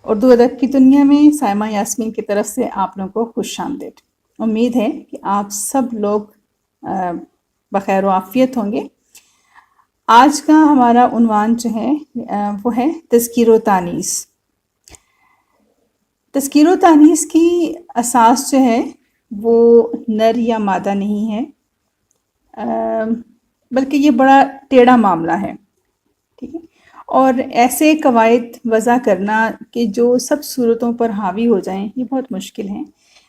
اردو ادب کی دنیا میں سائمہ یاسمین کی طرف سے آپ لوگوں کو خوش آمدید۔ امید ہے کہ آپ سب لوگ بخیر و عافیت ہوں گے۔ آج کا ہمارا عنوان جو ہے وہ ہے تذکیر و تانیث۔ تذکیر و تانیث کی اساس جو ہے وہ نر یا مادہ نہیں ہے، بلکہ یہ بڑا ٹیڑھا معاملہ ہے، ٹھیک ہے۔ اور ایسے قواعد وضع کرنا کہ جو سب صورتوں پر حاوی ہو جائیں یہ بہت مشکل ہیں۔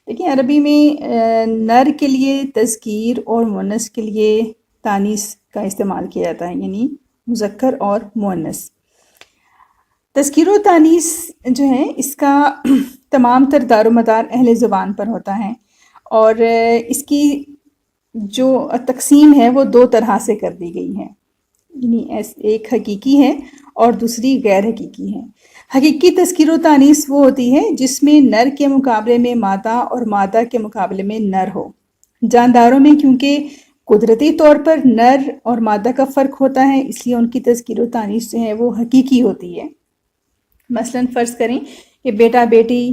لیکن عربی میں نر کے لیے تذکیر اور مؤنث کے لیے تانیث کا استعمال کیا جاتا ہے، یعنی مذکر اور مؤنث۔ تذکیر و تانیث جو ہے اس کا تمام تر دار و مدار اہل زبان پر ہوتا ہے، اور اس کی جو تقسیم ہے وہ دو طرح سے کر دی گئی ہے، یعنی ایک حقیقی ہے اور دوسری غیر حقیقی ہے۔ حقیقی تذکیر و تانیث وہ ہوتی ہے جس میں نر کے مقابلے میں مادہ اور مادہ کے مقابلے میں نر ہو۔ جانداروں میں کیونکہ قدرتی طور پر نر اور مادہ کا فرق ہوتا ہے، اس لیے ان کی تذکیر و تانیث جو ہے وہ حقیقی ہوتی ہے۔ مثلا فرض کریں کہ بیٹا بیٹی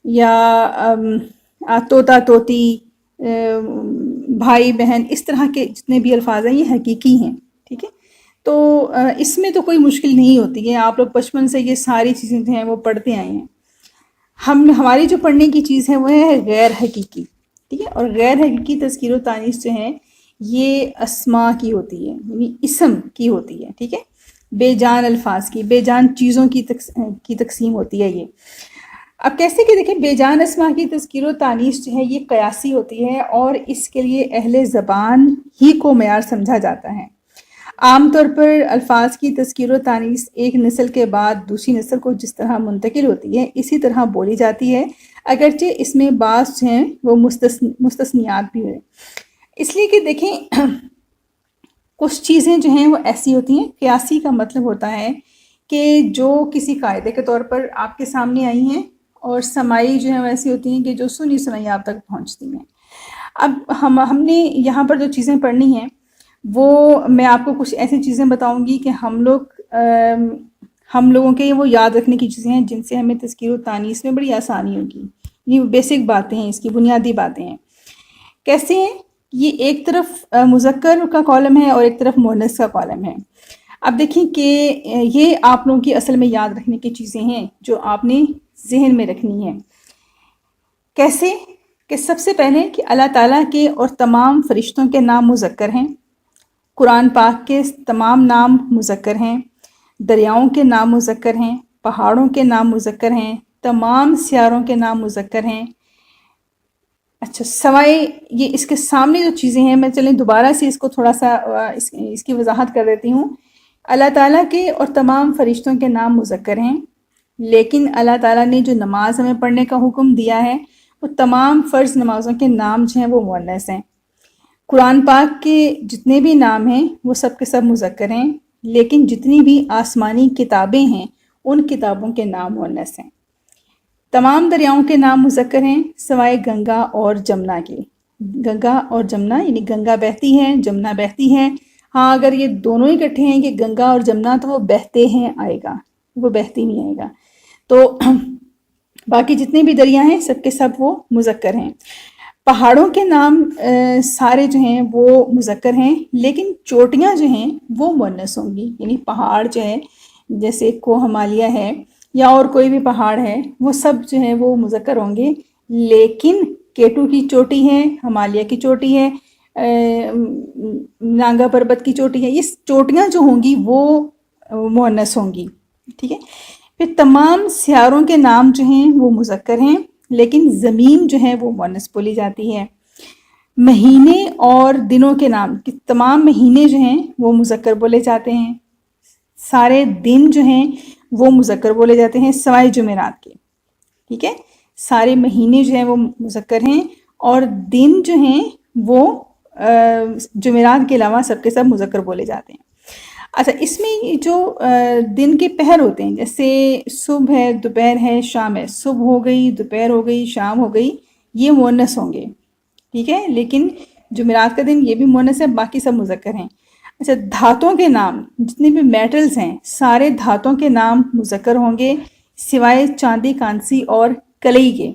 یا طوطا طوطی، بھائی بہن، اس طرح کے جتنے بھی الفاظ ہیں یہ حقیقی ہیں، ٹھیک ہے۔ تو اس میں تو کوئی مشکل نہیں ہوتی ہے، آپ لوگ بچپن سے یہ ساری چیزیں جو ہیں وہ پڑھتے آئے ہیں۔ ہماری جو پڑھنے کی چیز ہے وہ ہے غیر حقیقی، ٹھیک ہے۔ اور غیر حقیقی تذکیر و تانیث جو ہے یہ اسماء کی ہوتی ہے، یعنی اسم کی ہوتی ہے، ٹھیک ہے، بے جان الفاظ کی، بے جان چیزوں کی تقسیم ہوتی ہے یہ۔ اب کیسے کہ دیکھیں بے جان اسماء کی تذکیر و تانیث جو ہے یہ قیاسی ہوتی ہے، اور اس کے لیے اہل زبان ہی کو معیار سمجھا جاتا ہے۔ عام طور پر الفاظ کی تذکیر و تانیث ایک نسل کے بعد دوسری نسل کو جس طرح منتقل ہوتی ہے اسی طرح بولی جاتی ہے، اگرچہ اس میں بعض جو ہیں وہ مستثنیات بھی ہوئے۔ اس لیے کہ دیکھیں کچھ چیزیں جو ہیں وہ ایسی ہوتی ہیں، قیاسی کا مطلب ہوتا ہے کہ جو کسی قاعدے کے طور پر آپ کے سامنے آئی ہیں، اور سماعی جو ہیں وہ ایسی ہوتی ہیں کہ جو سنی سنائی آپ تک پہنچتی ہیں۔ اب ہم نے یہاں پر جو چیزیں پڑھنی ہیں وہ میں آپ کو کچھ ایسی چیزیں بتاؤں گی کہ ہم لوگوں کے وہ یاد رکھنے کی چیزیں ہیں جن سے ہمیں تذکیر و تانیث میں بڑی آسانی ہوگی۔ یہ بیسک باتیں ہیں، اس کی بنیادی باتیں ہیں۔ کیسے ہیں؟ یہ ایک طرف مذکر کا کالم ہے اور ایک طرف مؤنث کا کالم ہے۔ اب دیکھیں کہ یہ آپ لوگوں کی اصل میں یاد رکھنے کی چیزیں ہیں جو آپ نے ذہن میں رکھنی ہیں۔ کیسے کہ سب سے پہلے کہ اللہ تعالیٰ کے اور تمام فرشتوں کے نام مذکر ہیں، قرآن پاک کے تمام نام مذکر ہیں، دریاؤں کے نام مذکر ہیں، پہاڑوں کے نام مذکر ہیں، تمام سیاروں کے نام مذکر ہیں۔ اچھا، سوائے یہ اس کے سامنے جو چیزیں ہیں، میں چلیں دوبارہ سے اس کو تھوڑا سا اس کی وضاحت کر دیتی ہوں۔ اللہ تعالیٰ کے اور تمام فرشتوں کے نام مذکر ہیں، لیکن اللہ تعالیٰ نے جو نماز ہمیں پڑھنے کا حکم دیا ہے وہ تمام فرض نمازوں کے نام جو ہیں وہ مؤنث ہیں۔ قرآن پاک کے جتنے بھی نام ہیں وہ سب کے سب مذکر ہیں، لیکن جتنی بھی آسمانی کتابیں ہیں ان کتابوں کے نام مؤنث ہیں۔ تمام دریاؤں کے نام مذکر ہیں سوائے گنگا اور جمنا کے۔ گنگا اور جمنا یعنی گنگا بہتی ہے، جمنا بہتی ہے۔ ہاں اگر یہ دونوں ہی اکٹھے ہیں کہ گنگا اور جمنا، تو وہ بہتے ہیں آئے گا، وہ بہتی نہیں آئے گا۔ تو باقی جتنے بھی دریا ہیں سب کے سب وہ مذکر ہیں۔ پہاڑوں کے نام سارے جو ہیں وہ مذکر ہیں، لیکن چوٹیاں جو ہیں وہ مؤنث ہوں گی، یعنی پہاڑ جو ہے جیسے کوہ ہمالیہ ہے یا اور کوئی بھی پہاڑ ہے وہ سب جو ہیں وہ مذکر ہوں گے، لیکن کیٹو کی چوٹی ہے، ہمالیہ کی چوٹی ہے، نانگا پربت کی چوٹی ہے، یہ چوٹیاں جو ہوں گی وہ مؤنث ہوں گی، ٹھیک ہے۔ پھر تمام سیاروں کے نام جو ہیں وہ مذکر ہیں، لیکن زمین جو ہے وہ مؤنث بولی جاتی ہے۔ مہینے اور دنوں کے نام، کہ تمام مہینے جو ہیں وہ مذکر بولے جاتے ہیں، سارے دن جو ہیں وہ مذکر بولے جاتے ہیں سوائے جمعرات کے، ٹھیک ہے۔ سارے مہینے جو ہیں وہ مذکر ہیں، اور دن جو ہیں وہ جمعرات کے علاوہ سب کے سب مذکر بولے جاتے ہیں۔ اچھا، اس میں جو دن کے پہر ہوتے ہیں، جیسے صبح ہے، دوپہر ہے، شام ہے، صبح ہو گئی، دوپہر ہو گئی، شام ہو گئی، یہ مؤنث ہوں گے، ٹھیک ہے، لیکن جمعرات کا دن یہ بھی مؤنث ہے، باقی سب مذکر ہیں۔ اچھا، دھاتوں کے نام، جتنے بھی میٹلز ہیں سارے دھاتوں کے نام مذکر ہوں گے، سوائے چاندی کانسی اور کلئی کے،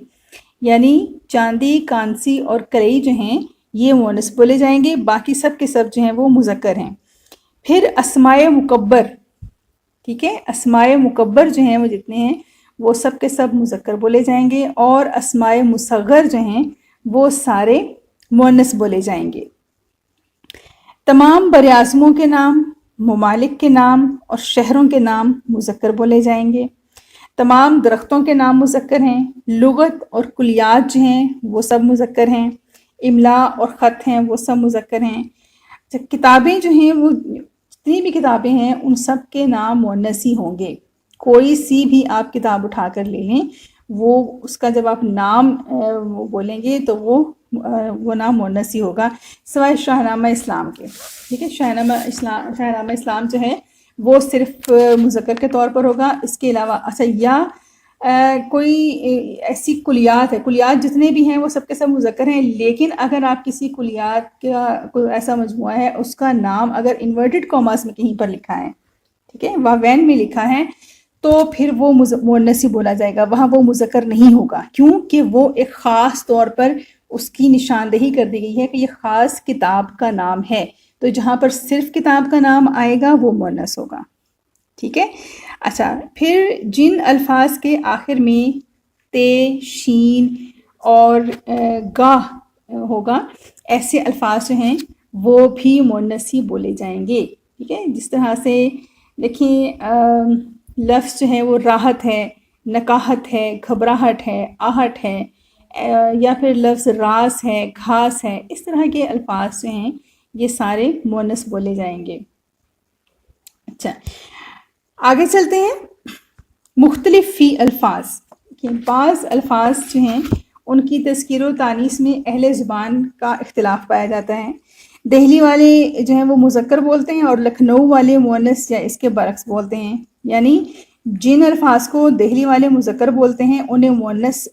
یعنی چاندی کانسی اور کلئی جو ہیں یہ مؤنث بولے جائیں گے، باقی سب کے سب جو ہیں وہ مذکر ہیں۔ پھر اسماء مکبر، ٹھیک ہے، اسماء مکبر جو ہیں وہ جتنے ہیں وہ سب کے سب مذکر بولے جائیں گے، اور اسماء مصغر جو ہیں وہ سارے مؤنث بولے جائیں گے۔ تمام براعظموں کے نام، ممالک کے نام اور شہروں کے نام مذکر بولے جائیں گے۔ تمام درختوں کے نام مذکر ہیں۔ لغت اور کلیات جو ہیں وہ سب مذکر ہیں۔ املا اور خط ہیں وہ سب مذکر ہیں۔ کتابیں جو ہیں وہ جتنی بھی کتابیں ہیں ان سب کے نام مؤنث ہی ہوں گے۔ کوئی سی بھی آپ کتاب اٹھا کر لے لیں، وہ اس کا جب آپ نام بولیں گے تو وہ نام مؤنث ہی ہوگا، سوائے شاہنامہ اسلام کے، ٹھیک ہے۔ شاہنامہ اسلام جو ہے وہ صرف مذکر کے طور پر ہوگا۔ اس کے علاوہ اچھا، یا کوئی ایسی کلیات ہے، کلیات جتنے بھی ہیں وہ سب کے سب مذکر ہیں، لیکن اگر آپ کسی کلیات کا کوئی ایسا مجموعہ ہے اس کا نام اگر انورٹڈ کاماز میں کہیں پر لکھا ہے، ٹھیک ہے، واوین میں لکھا ہے، تو پھر وہ مؤنث ہی بولا جائے گا، وہاں وہ مذکر نہیں ہوگا، کیونکہ وہ ایک خاص طور پر اس کی نشاندہی کر دی گئی ہے کہ یہ خاص کتاب کا نام ہے، تو جہاں پر صرف کتاب کا نام آئے گا وہ مؤنث ہوگا، ٹھیک ہے۔ اچھا، پھر جن الفاظ کے آخر میں تے، شین اور گاہ ہوگا، ایسے الفاظ جو ہیں وہ بھی مؤنث ہی بولے جائیں گے، ٹھیک ہے۔ جس طرح سے دیکھیں لفظ جو ہے وہ راحت ہے، نکاحت ہے، گھبراہٹ ہے، آہٹ ہے، یا پھر لفظ راس ہے، گھاس ہے، اس طرح کے الفاظ جو ہیں یہ سارے مؤنث بولے جائیں گے۔ اچھا، آگے چلتے ہیں۔ مختلف فی الفاظ، بعض الفاظ جو ہیں ان کی تذکیر و تانیث میں اہل زبان کا اختلاف پایا جاتا ہے۔ دہلی والے جو ہیں وہ مذکر بولتے ہیں اور لکھنؤ والے مؤنث یا اس کے برعکس بولتے ہیں، یعنی جن الفاظ کو دہلی والے مذکر بولتے ہیں انہیں مؤنث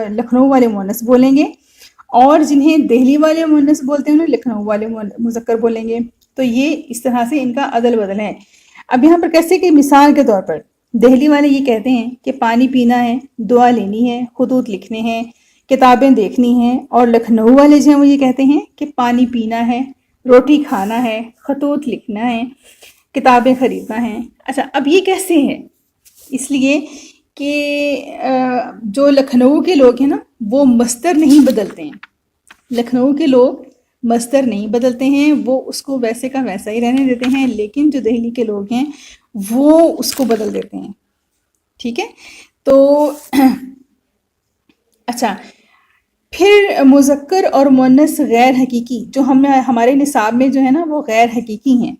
لکھنؤ والے مؤنث بولیں گے، اور جنہیں دہلی والے مؤنث بولتے ہیں انہیں لکھنؤ والے مذکر بولیں گے۔ تو یہ اس طرح سے ان کا عدل بدل ہے۔ اب یہاں پر کیسے کہ مثال کے طور پر دہلی والے یہ کہتے ہیں کہ پانی پینا ہے، دعا لینی ہے، خطوط لکھنے ہیں، کتابیں دیکھنی ہیں، اور لکھنؤ والے جو ہیں وہ یہ کہتے ہیں کہ پانی پینا ہے، روٹی کھانا ہے، خطوط لکھنا ہے، کتابیں خریدنا ہے۔ اچھا، اب یہ کیسے ہے؟ اس لیے کہ جو لکھنؤ کے لوگ ہیں نا وہ مصدر نہیں بدلتے ہیں، لکھنؤ کے لوگ مصدر نہیں بدلتے ہیں، وہ اس کو ویسے کا ویسا ہی رہنے دیتے ہیں، لیکن جو دہلی کے لوگ ہیں وہ اس کو بدل دیتے ہیں، ٹھیک ہے۔ تو اچھا، پھر مذکر اور مؤنث غیر حقیقی جو ہمارے نصاب میں جو ہے نا وہ غیر حقیقی ہیں،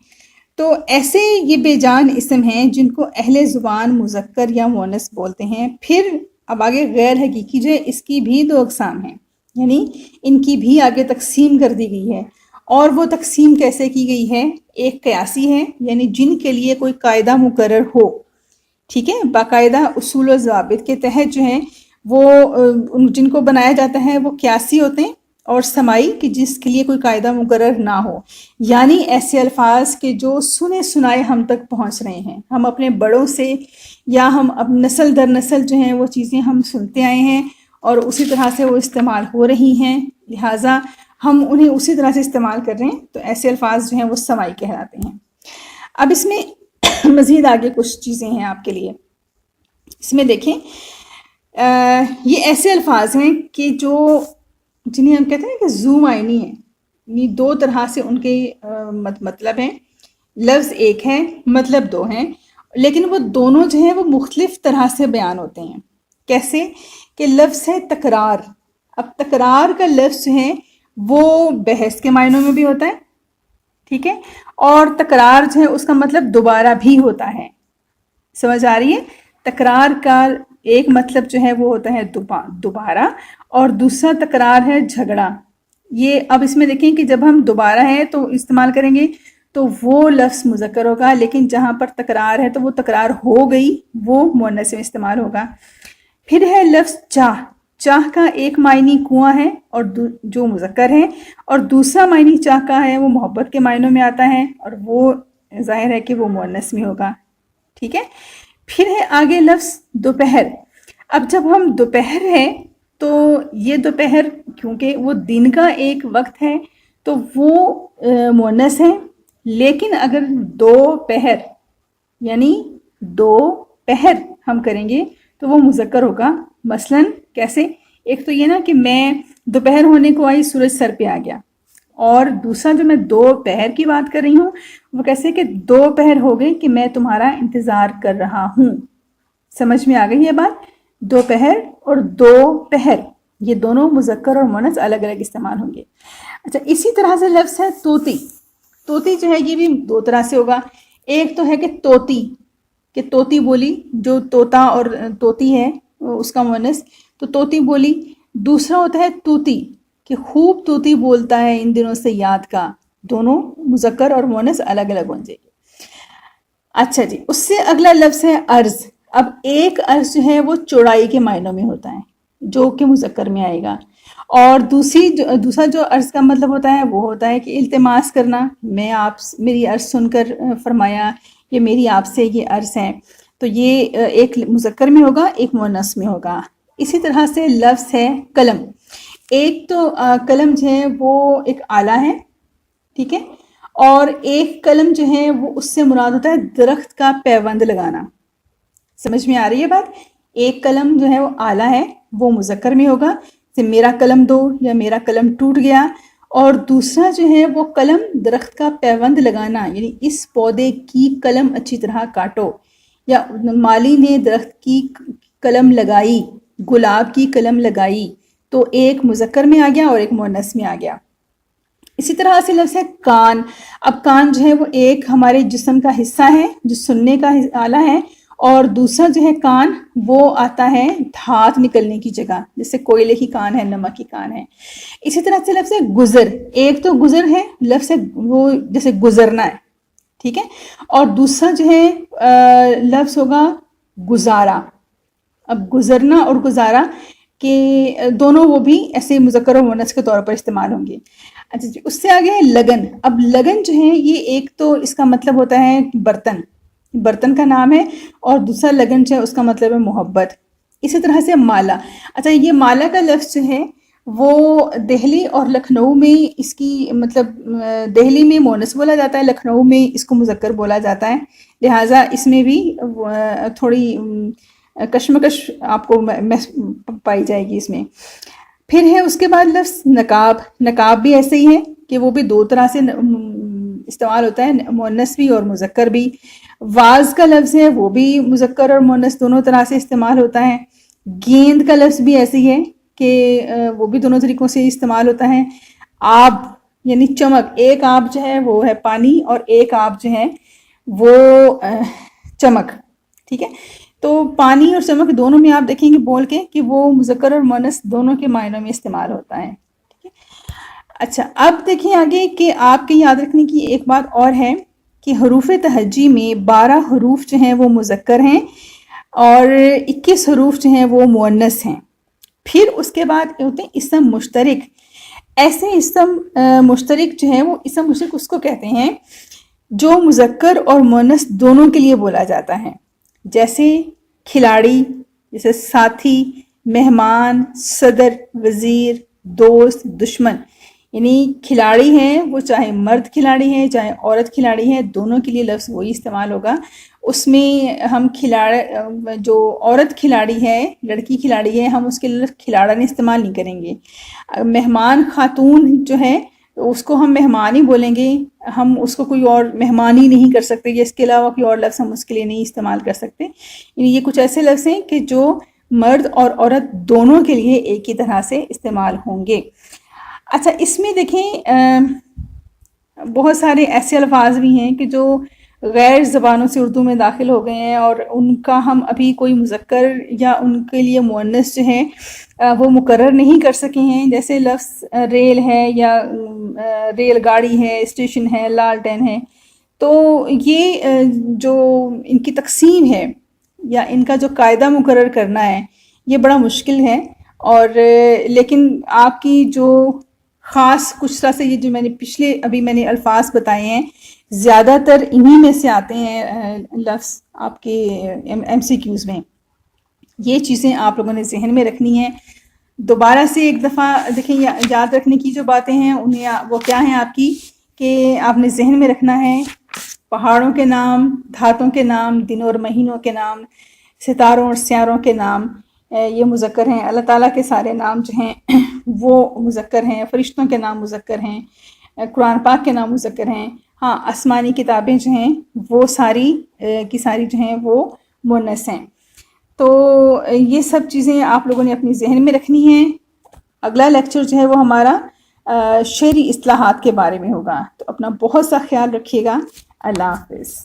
تو ایسے یہ بے جان اسم ہیں جن کو اہل زبان مذکر یا مؤنث بولتے ہیں۔ پھر اب آگے غیر حقیقی جو ہے اس کی بھی دو اقسام ہیں، یعنی ان کی بھی آگے تقسیم کر دی گئی ہے، اور وہ تقسیم کیسے کی گئی ہے؟ ایک قیاسی ہے، یعنی جن کے لیے کوئی قاعدہ مقرر ہو، ٹھیک ہے، باقاعدہ اصول و ضوابط کے تحت جو ہیں وہ جن کو بنایا جاتا ہے وہ قیاسی ہوتے ہیں، اور سماعی کہ جس کے لیے کوئی قاعدہ مقرر نہ ہو، یعنی ایسے الفاظ کے جو سنے سنائے ہم تک پہنچ رہے ہیں، ہم اپنے بڑوں سے یا ہم اب نسل در نسل جو ہیں وہ چیزیں ہم سنتے آئے ہیں اور اسی طرح سے وہ استعمال ہو رہی ہیں، لہٰذا ہم انہیں اسی طرح سے استعمال کر رہے ہیں، تو ایسے الفاظ جو ہیں وہ سماعی کہلاتے ہیں۔ اب اس میں مزید آگے کچھ چیزیں ہیں آپ کے لیے، اس میں دیکھیں یہ ایسے الفاظ ہیں کہ جنہیں ہم کہتے ہیں کہ ذو معنی ہیں، یعنی دو طرح سے ان کے مطلب ہیں، لفظ ایک ہے مطلب دو ہیں، لیکن وہ دونوں جو ہیں وہ مختلف طرح سے بیان ہوتے ہیں۔ کیسے کہ لفظ ہے تکرار، اب تکرار کا لفظ جو ہے وہ بحث کے معنوں میں بھی ہوتا ہے، ٹھیک ہے، اور تکرار جو ہے اس کا مطلب دوبارہ بھی ہوتا ہے، سمجھ آ رہی ہے؟ تکرار کا ایک مطلب جو ہے وہ ہوتا ہے دوبارہ، اور دوسرا تکرار ہے جھگڑا۔ یہ اب اس میں دیکھیں کہ جب ہم دوبارہ ہے تو استعمال کریں گے تو وہ لفظ مذکر ہوگا، لیکن جہاں پر تکرار ہے تو وہ تکرار ہو گئی، وہ مؤنث میں استعمال ہوگا۔ پھر ہے لفظ چاہ، چاہ کا ایک معنی کنواں ہے اور جو مذکر ہے، اور دوسرا معنی چاہ کا ہے وہ محبت کے معنوں میں آتا ہے، اور وہ ظاہر ہے کہ وہ مؤنث میں ہوگا، ٹھیک ہے۔ پھر ہے آگے لفظ دوپہر. اب جب ہم دوپہر ہے تو یہ دوپہر کیونکہ وہ دن کا ایک وقت ہے تو وہ مؤنث ہے. لیکن اگر دوپہر یعنی دو پہر ہم کریں گے تو وہ مذکر ہوگا. مثلاً کیسے؟ ایک تو یہ نا کہ میں دوپہر ہونے کو آئی، سورج سر پہ آ گیا. اور دوسرا جو میں دوپہر کی بات کر رہی ہوں وہ کیسے کہ دوپہر ہو گئی کہ میں تمہارا انتظار کر رہا ہوں. سمجھ میں آ گئی یہ بات؟ دوپہر اور دوپہر یہ دونوں مذکر اور مؤنث الگ الگ استعمال ہوں گے. اچھا، اسی طرح سے لفظ ہے طوطی. طوطی جو ہے یہ بھی دو طرح سے ہوگا. ایک تو ہے کہ طوطی، کہ طوطی بولی، جو طوطا اور طوطی ہے اس کا مؤنث تو طوطی بولی. دوسرا ہوتا ہے طوطی، کہ خوب طوطی بولتا ہے ان دنوں سے یاد کا. دونوں مذکر اور مؤنث الگ الگ ہوں گے. اچھا جی، اس سے اگلا لفظ ہے عرض. اب ایک عرض جو ہے وہ چوڑائی کے معنوں میں ہوتا ہے جو کہ مذکر میں آئے گا. اور دوسرا جو عرض کا مطلب ہوتا ہے وہ ہوتا ہے کہ التماس کرنا. میں آپ میری عرض سن کر فرمایا کہ میری آپ سے یہ عرض ہے، تو یہ ایک مذکر میں ہوگا، ایک مؤنث میں ہوگا. اسی طرح سے لفظ ہے قلم. ایک تو قلم جو ہے وہ ایک آلہ ہے، ٹھیک ہے، اور ایک قلم جو ہے وہ اس سے مراد ہوتا ہے درخت کا پیوند لگانا. سمجھ میں آ رہی ہے بات؟ ایک قلم جو ہے وہ آلہ ہے، وہ مذکر میں ہوگا، جیسے میرا قلم دو یا میرا قلم ٹوٹ گیا. اور دوسرا جو ہے وہ قلم درخت کا پیوند لگانا، یعنی اس پودے کی قلم اچھی طرح کاٹو، یا مالی نے درخت کی قلم لگائی، گلاب کی قلم لگائی. تو ایک مذکر میں آ گیا اور ایک مؤنث میں آ گیا. اسی طرح سے لفظ ہے کان. اب کان جو ہے وہ ایک ہمارے جسم کا حصہ ہے جو سننے کا آلہ ہے، اور دوسرا جو ہے کان وہ آتا ہے دھات نکلنے کی جگہ، جیسے کوئلے کی کان ہے، نمک کی کان ہے. اسی طرح سے لفظ ہے گزر. ایک تو گزر ہے لفظ ہے وہ جیسے گزرنا ہے، ٹھیک ہے، اور دوسرا جو ہے لفظ ہوگا گزارا. اب گزرنا اور گزارا کہ دونوں وہ بھی ایسے مذکر و مؤنث کے طور پر استعمال ہوں گے. اچھا جی، اس سے آگے ہے لگن. اب لگن جو ہے یہ ایک تو اس کا مطلب ہوتا ہے برتن، برتن کا نام ہے، اور دوسرا لگن جو ہے اس کا مطلب ہے محبت. اسی طرح سے مالا. اچھا، یہ مالا کا لفظ جو ہے وہ دہلی اور لکھنؤ میں اس کی مطلب دہلی میں مؤنث بولا جاتا ہے، لکھنؤ میں اس کو مذکر بولا جاتا ہے. لہٰذا اس میں بھی تھوڑی کشمکش آپ کو پائی جائے گی اس میں. پھر ہے اس کے بعد لفظ نقاب. نقاب بھی ایسے ہی ہے کہ وہ بھی دو طرح سے استعمال ہوتا ہے، مؤنث بھی اور مذکر بھی. واز کا لفظ ہے وہ بھی مذکر اور مؤنث دونوں طرح سے استعمال ہوتا ہے. گیند کا لفظ بھی ایسے ہی ہے کہ وہ بھی دونوں طریقوں سے استعمال ہوتا ہے. آب یعنی چمک. ایک آب جو ہے وہ ہے پانی اور ایک آب جو ہے وہ چمک، ٹھیک ہے. تو پانی اور چمک دونوں میں آپ دیکھیں گے بول کے کہ وہ مذکر اور مؤنث دونوں کے معنوں میں استعمال ہوتا ہے، ٹھیک ہے. اچھا، اب دیکھیں آگے کہ آپ کے یاد رکھنے کی ایک بات اور ہے کہ حروف تہجی میں 12 حروف جو ہیں وہ مذکر ہیں اور 21 حروف جو ہیں وہ مؤنث ہیں. پھر اس کے بعد ہوتے ہیں اسم مشترک. ایسے اسم مشترک جو ہیں وہ اسم مشترک اس کو کہتے ہیں جو مذکر اور مؤنث دونوں کے لیے بولا جاتا ہے. جیسے کھلاڑی، جیسے ساتھی، مہمان، صدر، وزیر، دوست، دشمن. یعنی کھلاڑی ہیں وہ چاہے مرد کھلاڑی ہیں چاہے عورت کھلاڑی ہیں، دونوں کے لیے لفظ وہی استعمال ہوگا. اس میں ہم جو عورت کھلاڑی ہے، لڑکی کھلاڑی ہے، ہم اس کے لیے کھلاڑن استعمال نہیں کریں گے. مہمان خاتون جو ہے اس کو ہم مہمان ہی بولیں گے، ہم اس کو کوئی اور مہمان ہی نہیں کر سکتے، یا اس کے علاوہ کوئی اور لفظ ہم اس کے لیے نہیں استعمال کر سکتے. یعنی یہ کچھ ایسے لفظ ہیں کہ جو مرد اور عورت دونوں کے لیے ایک ہی طرح سے استعمال ہوں گے. اچھا، اس میں دیکھیں بہت سارے ایسے الفاظ بھی ہیں کہ جو غیر زبانوں سے اردو میں داخل ہو گئے ہیں اور ان کا ہم ابھی کوئی مذکر یا ان کے لیے مؤنث جو ہیں وہ مقرر نہیں کر سکے ہیں. جیسے لفظ ریل ہے یا ریل گاڑی ہے، اسٹیشن ہے، لالٹین ہے. تو یہ جو ان کی تقسیم ہے یا ان کا جو قاعدہ مقرر کرنا ہے یہ بڑا مشکل ہے. اور لیکن آپ کی جو خاص کچھ طرح سے یہ جو میں نے ابھی الفاظ بتائے ہیں زیادہ تر انہی میں سے آتے ہیں لفظ آپ کے MCQs میں. یہ چیزیں آپ لوگوں نے ذہن میں رکھنی ہیں. دوبارہ سے ایک دفعہ دیکھیں یاد رکھنے کی جو باتیں ہیں انہیں وہ کیا ہیں آپ کی کہ آپ نے ذہن میں رکھنا ہے پہاڑوں کے نام، دھاتوں کے نام، دنوں اور مہینوں کے نام، ستاروں اور سیاروں کے نام یہ مذکر ہیں. اللہ تعالیٰ کے سارے نام جو ہیں وہ مذکر ہیں. فرشتوں کے نام مذکر ہیں. قرآن پاک کے نام مذکر ہیں. ہاں آسمانی کتابیں جو ہیں وہ ساری کی ساری جو ہیں وہ مؤنث ہیں. تو یہ سب چیزیں آپ لوگوں نے اپنی ذہن میں رکھنی ہیں. اگلا لیکچر جو ہے وہ ہمارا شعری اصطلاحات کے بارے میں ہوگا. تو اپنا بہت سا خیال رکھیے گا. اللہ حافظ.